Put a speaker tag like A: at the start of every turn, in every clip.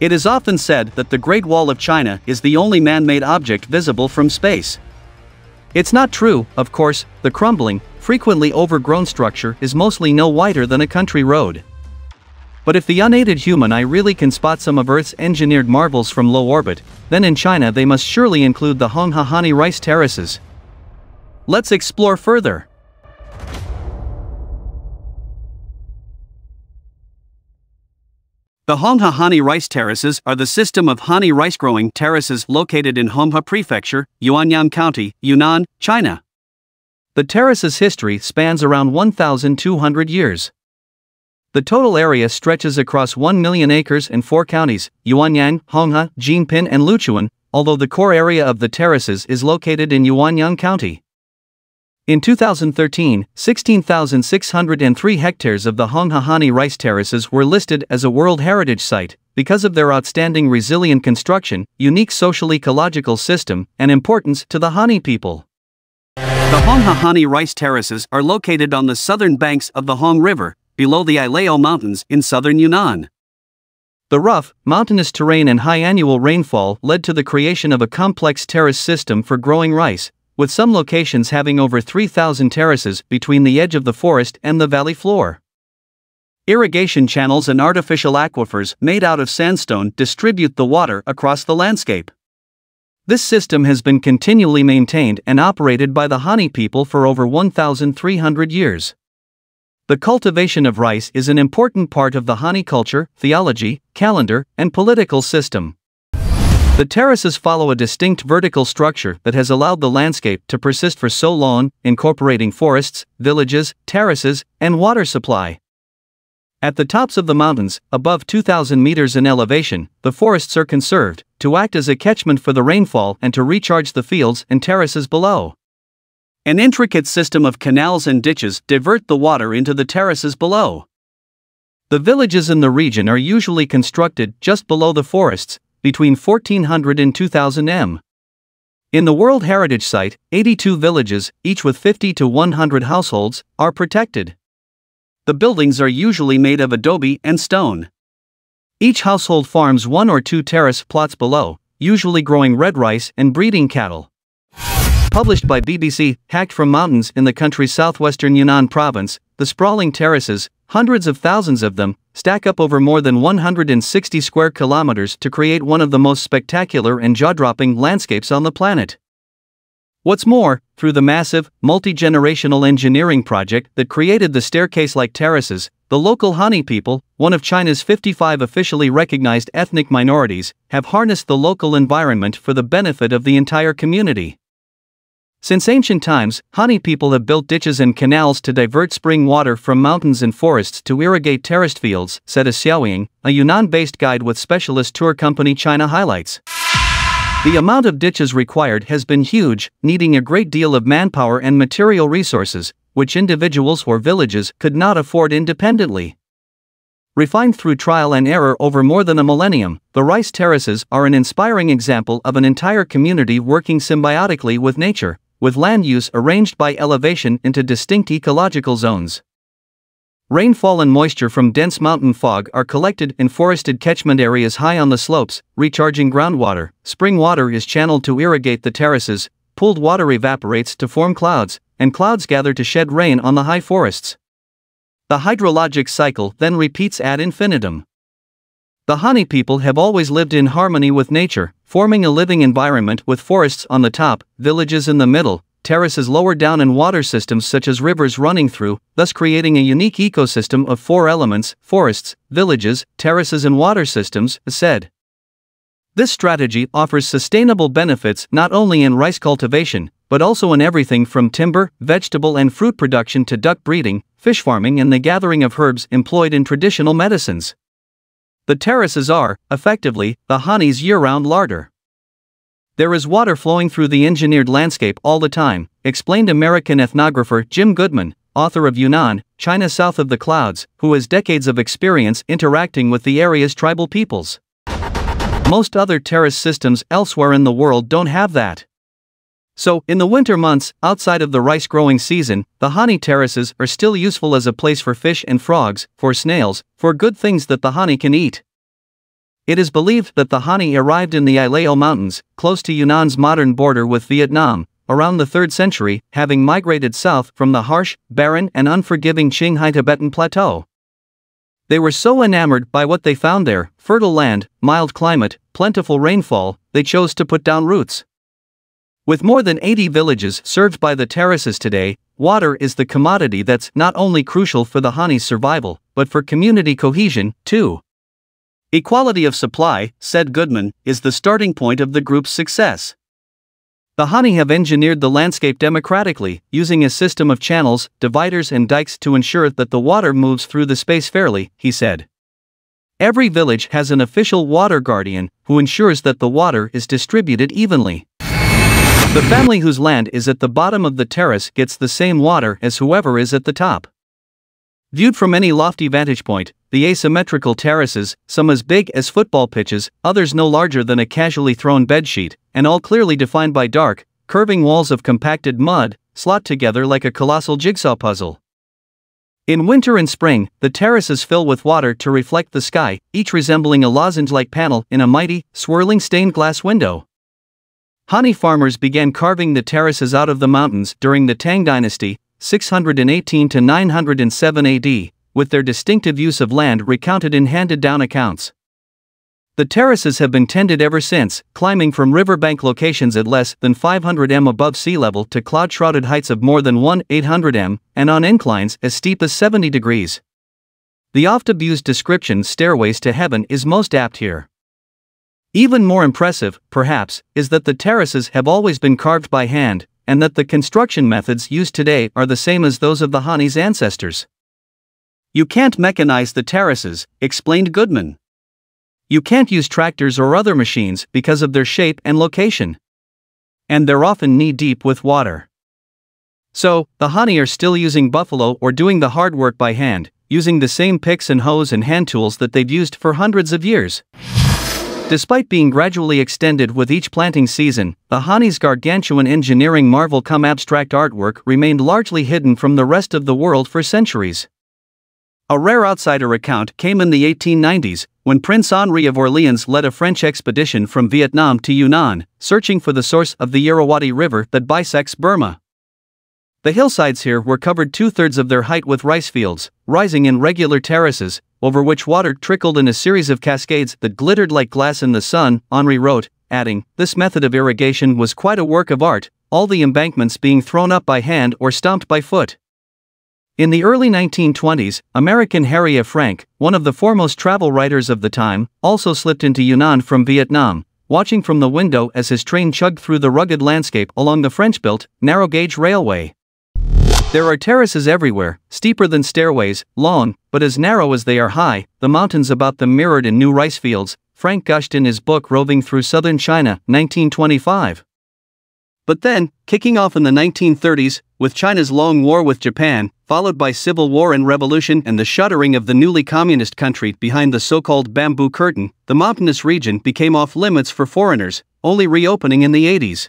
A: It is often said that the Great Wall of China is the only man-made object visible from space. It's not true, of course. The crumbling, frequently overgrown structure is mostly no wider than a country road. But if the unaided human eye really can spot some of Earth's engineered marvels from low orbit, then in China they must surely include the hani rice terraces. Let's explore further. The hani rice terraces are the system of hani rice-growing terraces located in Honghe Prefecture, Yuanyang County, Yunnan, China. The terrace's history spans around 1,200 years. The total area stretches across 1 million acres in 4 counties, Yuanyang, Honghe, Jinping and Luchuan, although the core area of the terraces is located in Yuanyang County. In 2013, 16,603 hectares of the Honghe hani rice terraces were listed as a World Heritage Site, because of their outstanding resilient construction, unique social-ecological system, and importance to the Hani people. The Honghe hani rice terraces are located on the southern banks of the Hong River, below the Ilao Mountains in southern Yunnan. The rough, mountainous terrain and high annual rainfall led to the creation of a complex terrace system for growing rice, with some locations having over 3,000 terraces between the edge of the forest and the valley floor. Irrigation channels and artificial aquifers made out of sandstone distribute the water across the landscape. This system has been continually maintained and operated by the Hani people for over 1,300 years. The cultivation of rice is an important part of the Hani culture, theology, calendar, and political system. The terraces follow a distinct vertical structure that has allowed the landscape to persist for so long, incorporating forests, villages, terraces, and water supply. At the tops of the mountains, above 2,000 meters in elevation, the forests are conserved, to act as a catchment for the rainfall and to recharge the fields and terraces below. An intricate system of canals and ditches divert the water into the terraces below. The villages in the region are usually constructed just below the forests, between 1,400 and 2,000 m. In the World Heritage Site, 82 villages, each with 50 to 100 households, are protected. The buildings are usually made of adobe and stone. Each household farms 1 or 2 terrace plots below, usually growing red rice and breeding cattle. Published by BBC, hacked from mountains in the country's southwestern Yunnan province, the sprawling terraces, hundreds of thousands of them, stack up over more than 160 square kilometers to create one of the most spectacular and jaw-dropping landscapes on the planet. What's more, through the massive, multi-generational engineering project that created the staircase-like terraces, the local Hani people, one of China's 55 officially recognized ethnic minorities, have harnessed the local environment for the benefit of the entire community. Since ancient times, Hani people have built ditches and canals to divert spring water from mountains and forests to irrigate terraced fields, said Xiaoying, a Yunnan-based guide with specialist tour company China Highlights. The amount of ditches required has been huge, needing a great deal of manpower and material resources, which individuals or villages could not afford independently. Refined through trial and error over more than a millennium, the rice terraces are an inspiring example of an entire community working symbiotically with nature, with land use arranged by elevation into distinct ecological zones. Rainfall and moisture from dense mountain fog are collected in forested catchment areas high on the slopes, recharging groundwater. Spring water is channeled to irrigate the terraces, pooled water evaporates to form clouds, and clouds gather to shed rain on the high forests. The hydrologic cycle then repeats ad infinitum. The Hani people have always lived in harmony with nature, forming a living environment with forests on the top, villages in the middle, terraces lower down and water systems such as rivers running through, thus creating a unique ecosystem of 4 elements: forests, villages, terraces and water systems, said. This strategy offers sustainable benefits not only in rice cultivation, but also in everything from timber, vegetable and fruit production to duck breeding, fish farming and the gathering of herbs employed in traditional medicines. The terraces are, effectively, the Hani's year-round larder. There is water flowing through the engineered landscape all the time, explained American ethnographer Jim Goodman, author of Yunnan, China South of the Clouds, who has decades of experience interacting with the area's tribal peoples. Most other terrace systems elsewhere in the world don't have that. So, in the winter months, outside of the rice growing season, the Hani terraces are still useful as a place for fish and frogs, for snails, for good things that the Hani can eat. It is believed that the hani arrived in the Ilao Mountains, close to Yunnan's modern border with Vietnam, around the 3rd century, having migrated south from the harsh, barren and unforgiving Qinghai Tibetan Plateau. They were so enamored by what they found there, fertile land, mild climate, plentiful rainfall, they chose to put down roots. With more than 80 villages served by the terraces today, water is the commodity that's not only crucial for the hani's survival, but for community cohesion, too. Equality of supply, said Goodman, is the starting point of the group's success. The hani have engineered the landscape democratically, using a system of channels, dividers and dikes to ensure that the water moves through the space fairly, he said. Every village has an official water guardian, who ensures that the water is distributed evenly. The family whose land is at the bottom of the terrace gets the same water as whoever is at the top. Viewed from any lofty vantage point, the asymmetrical terraces, some as big as football pitches, others no larger than a casually thrown bedsheet, and all clearly defined by dark, curving walls of compacted mud, slot together like a colossal jigsaw puzzle. In winter and spring, the terraces fill with water to reflect the sky, each resembling a lozenge-like panel in a mighty, swirling stained glass window. Hani farmers began carving the terraces out of the mountains during the Tang dynasty, 618 to 907 AD, with their distinctive use of land recounted in handed-down accounts. The terraces have been tended ever since, climbing from riverbank locations at less than 500 m above sea level to cloud-shrouded heights of more than 1,800 m, and on inclines as steep as 70 degrees. The oft-abused description "stairways to heaven" is most apt here. Even more impressive, perhaps, is that the terraces have always been carved by hand, and that the construction methods used today are the same as those of the hani's ancestors. You can't mechanize the terraces, explained Goodman. You can't use tractors or other machines because of their shape and location. And they're often knee-deep with water. So, the hani are still using buffalo or doing the hard work by hand, using the same picks and hoes and hand tools that they've used for hundreds of years. Despite being gradually extended with each planting season, the hani's gargantuan engineering marvel cum abstract artwork remained largely hidden from the rest of the world for centuries. A rare outsider account came in the 1890s, when Prince Henri of Orleans led a French expedition from Vietnam to Yunnan, searching for the source of the Irrawaddy River that bisects Burma. The hillsides here were covered 2/3 of their height with rice fields, rising in regular terraces, over which water trickled in a series of cascades that glittered like glass in the sun, Henri wrote, adding, "This method of irrigation was quite a work of art, all the embankments being thrown up by hand or stomped by foot." In the early 1920s, American Harry F. Frank, one of the foremost travel writers of the time, also slipped into Yunnan from Vietnam, watching from the window as his train chugged through the rugged landscape along the French-built, narrow-gauge railway. There are terraces everywhere, steeper than stairways, long, but as narrow as they are high, the mountains about them mirrored in new rice fields, Frank gushed in his book Roving Through Southern China, 1925. But then, kicking off in the 1930s, with China's long war with Japan, followed by civil war and revolution and the shuttering of the newly communist country behind the so-called bamboo curtain, the mountainous region became off-limits for foreigners, only reopening in the 80s.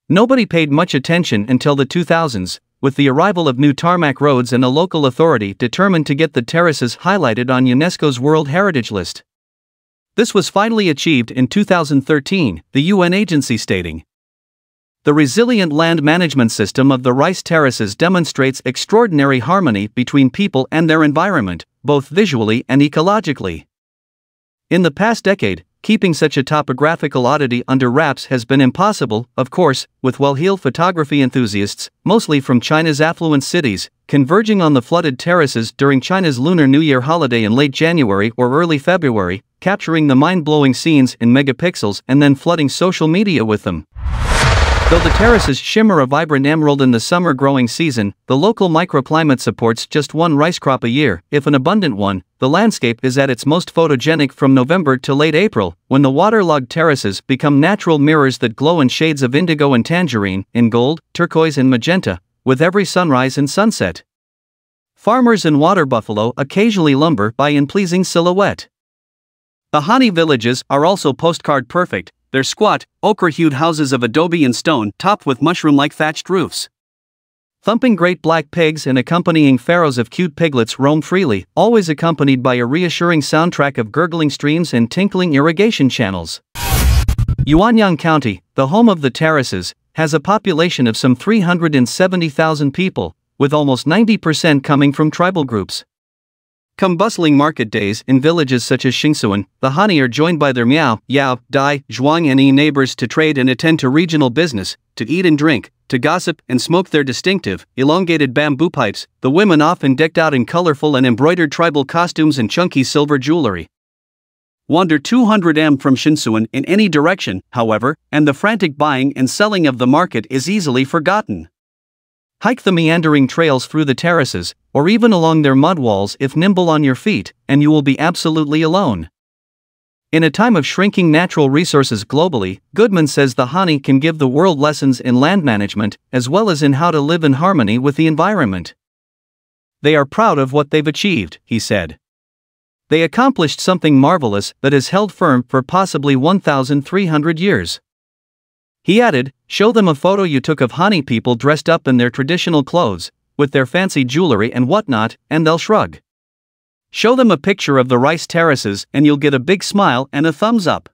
A: Nobody paid much attention until the 2000s, with the arrival of new tarmac roads and a local authority determined to get the terraces highlighted on UNESCO's World Heritage List. This was finally achieved in 2013, the UN agency stating, "The resilient land management system of the rice terraces demonstrates extraordinary harmony between people and their environment, both visually and ecologically." In the past decade, keeping such a topographical oddity under wraps has been impossible, of course, with well-heeled photography enthusiasts, mostly from China's affluent cities, converging on the flooded terraces during China's Lunar New Year holiday in late January or early February, capturing the mind-blowing scenes in megapixels and then flooding social media with them. Though the terraces shimmer a vibrant emerald in the summer growing season, the local microclimate supports just one rice crop a year, if an abundant one. The landscape is at its most photogenic from November to late April, when the waterlogged terraces become natural mirrors that glow in shades of indigo and tangerine, in gold, turquoise and magenta, with every sunrise and sunset. Farmers and water buffalo occasionally lumber by in pleasing silhouette. The hani villages are also postcard perfect. They're squat, ochre-hued houses of adobe and stone topped with mushroom-like thatched roofs. Thumping great black pigs and accompanying pharaohs of cute piglets roam freely, always accompanied by a reassuring soundtrack of gurgling streams and tinkling irrigation channels. Yuanyang County, the home of the Terraces, has a population of some 370,000 people, with almost 90% coming from tribal groups. Come bustling market days in villages such as Xingsuan, the hani are joined by their Miao, Yao, Dai, Zhuang and Yi neighbors to trade and attend to regional business, to eat and drink, to gossip and smoke their distinctive, elongated bamboo pipes, the women often decked out in colorful and embroidered tribal costumes and chunky silver jewelry. Wander 200 m from Xingsuan in any direction, however, and the frantic buying and selling of the market is easily forgotten. Hike the meandering trails through the terraces, or even along their mud walls if nimble on your feet, and you will be absolutely alone. In a time of shrinking natural resources globally, Goodman says the hani can give the world lessons in land management, as well as in how to live in harmony with the environment. They are proud of what they've achieved, he said. They accomplished something marvelous that has held firm for possibly 1,300 years. He added, show them a photo you took of hani people dressed up in their traditional clothes, with their fancy jewelry and whatnot, and they'll shrug. Show them a picture of the rice terraces and you'll get a big smile and a thumbs up.